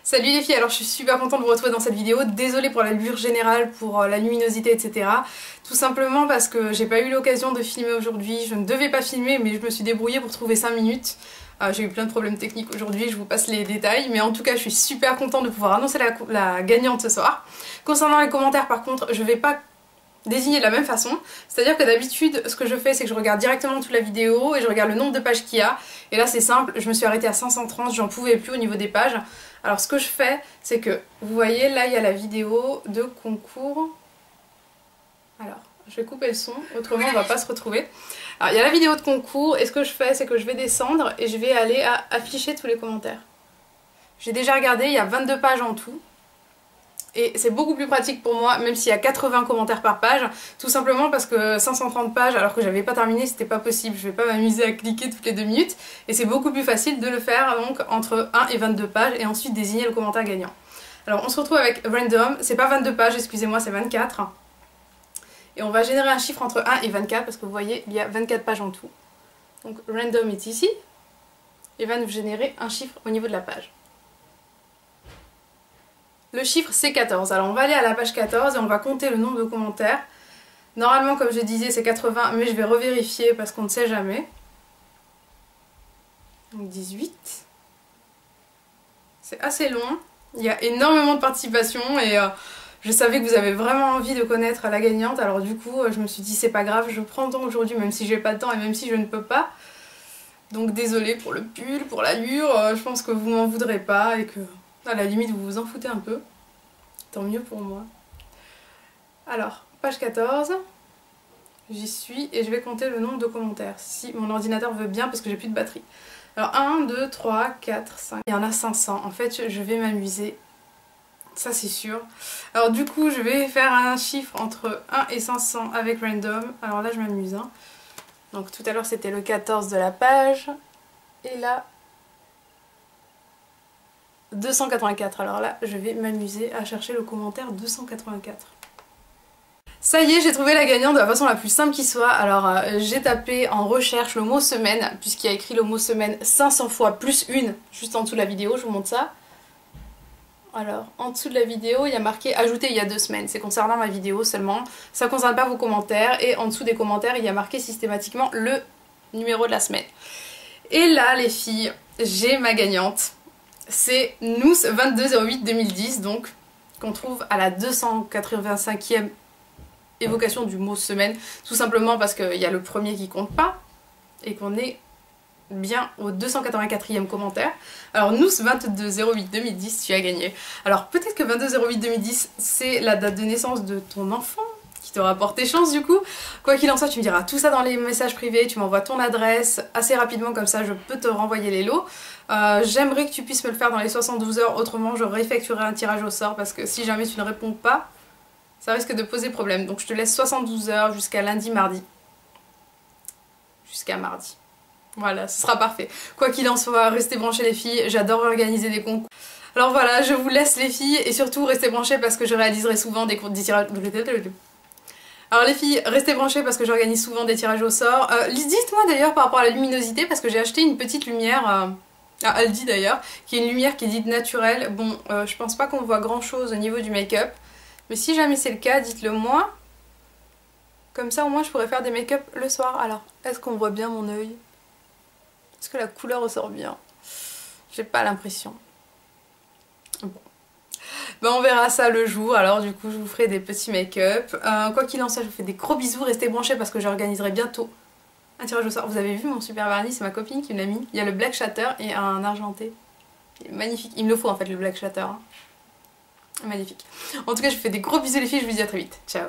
Salut les filles, alors je suis super contente de vous retrouver dans cette vidéo. Désolée pour la lueur générale, pour la luminosité, etc. Tout simplement parce que j'ai pas eu l'occasion de filmer aujourd'hui. Je ne devais pas filmer, mais je me suis débrouillée pour trouver 5 minutes. J'ai eu plein de problèmes techniques aujourd'hui, je vous passe les détails. Mais en tout cas, je suis super contente de pouvoir annoncer la gagnante ce soir. Concernant les commentaires, par contre, je vais pas désigner de la même façon, c'est-à-dire que d'habitude ce que je fais c'est que je regarde directement toute la vidéo et je regarde le nombre de pages qu'il y a, et là c'est simple, je me suis arrêtée à 530, j'en pouvais plus au niveau des pages. Alors ce que je fais c'est que, vous voyez là il y a la vidéo de concours, alors je vais couper le son, autrement on va pas se retrouver. Alors il y a la vidéo de concours et ce que je fais c'est que je vais descendre et je vais aller à afficher tous les commentaires. J'ai déjà regardé, il y a 22 pages en tout. Et c'est beaucoup plus pratique pour moi, même s'il y a 80 commentaires par page, tout simplement parce que 530 pages, alors que j'avais pas terminé, c'était pas possible. Je vais pas m'amuser à cliquer toutes les 2 minutes. Et c'est beaucoup plus facile de le faire donc entre 1 et 22 pages et ensuite désigner le commentaire gagnant. Alors on se retrouve avec Random, c'est pas 22 pages, excusez-moi, c'est 24. Et on va générer un chiffre entre 1 et 24 parce que vous voyez, il y a 24 pages en tout. Donc Random est ici et va nous générer un chiffre au niveau de la page. Le chiffre c'est 14, alors on va aller à la page 14 et on va compter le nombre de commentaires. Normalement comme je disais c'est 80 mais je vais revérifier parce qu'on ne sait jamais. Donc 18. C'est assez long, il y a énormément de participation et je savais que vous avez vraiment envie de connaître la gagnante, alors du coup je me suis dit c'est pas grave, je prends le temps aujourd'hui même si j'ai pas le temps et même si je ne peux pas. Donc désolée pour le pull, pour l'allure, je pense que vous m'en voudrez pas et que à la limite vous vous en foutez un peu. Tant mieux pour moi. Alors, page 14, j'y suis et je vais compter le nombre de commentaires, si mon ordinateur veut bien parce que j'ai plus de batterie. Alors 1, 2, 3, 4, 5, il y en a 500. En fait, je vais m'amuser, ça c'est sûr. Alors du coup, je vais faire un chiffre entre 1 et 500 avec Random. Alors là, je m'amuse. Hein. Donc tout à l'heure, c'était le 14 de la page. Et là, 284, alors là je vais m'amuser à chercher le commentaire 284. Ça y est, j'ai trouvé la gagnante de la façon la plus simple qui soit. Alors j'ai tapé en recherche le mot semaine, puisqu'il y a écrit le mot semaine 500 fois plus une, juste en dessous de la vidéo, je vous montre ça. Alors en dessous de la vidéo il y a marqué ajouter il y a 2 semaines, c'est concernant ma vidéo seulement, ça ne concerne pas vos commentaires, et en dessous des commentaires il y a marqué systématiquement le numéro de la semaine. Et là les filles, j'ai ma gagnante. C'est Nous2208-2010, donc qu'on trouve à la 285e évocation du mot semaine, tout simplement parce qu'il y a le premier qui compte pas et qu'on est bien au 284e commentaire. Alors Nous2208-2010, tu as gagné. Alors peut-être que 2208-2010 c'est la date de naissance de ton enfant qui t'aura porté chance du coup. Quoi qu'il en soit, tu me diras tout ça dans les messages privés, tu m'envoies ton adresse assez rapidement, comme ça je peux te renvoyer les lots. J'aimerais que tu puisses me le faire dans les 72 heures, autrement je réeffectuerai un tirage au sort parce que si jamais tu ne réponds pas, ça risque de poser problème. Donc je te laisse 72 heures jusqu'à lundi, mardi. Jusqu'à mardi. Voilà, ce sera parfait. Quoi qu'il en soit, restez branchés les filles, j'adore organiser des concours. Alors voilà, je vous laisse les filles et surtout restez branchés parce que je réaliserai souvent des tirages... Alors les filles, restez branchées parce que j'organise souvent des tirages au sort. Dites-moi d'ailleurs par rapport à la luminosité, parce que j'ai acheté une petite lumière, à Aldi d'ailleurs, qui est une lumière qui est dite naturelle. Bon, je pense pas qu'on voit grand chose au niveau du make-up, mais si jamais c'est le cas, dites-le moi. Comme ça au moins je pourrais faire des make-up le soir. Alors, est-ce qu'on voit bien mon œil? Est-ce que la couleur ressort bien? J'ai pas l'impression. Bon. Ben on verra ça le jour, alors du coup je vous ferai des petits make-up. Quoi qu'il en soit, je vous fais des gros bisous, restez branchés parce que j'organiserai bientôt un tirage au sort. Vous avez vu mon super vernis, c'est ma copine qui me l'a mis. Il y a le Black Shatter et un argenté. Il est magnifique, il me le faut en fait le Black Shatter. Hein. Magnifique. En tout cas je vous fais des gros bisous les filles, je vous dis à très vite. Ciao.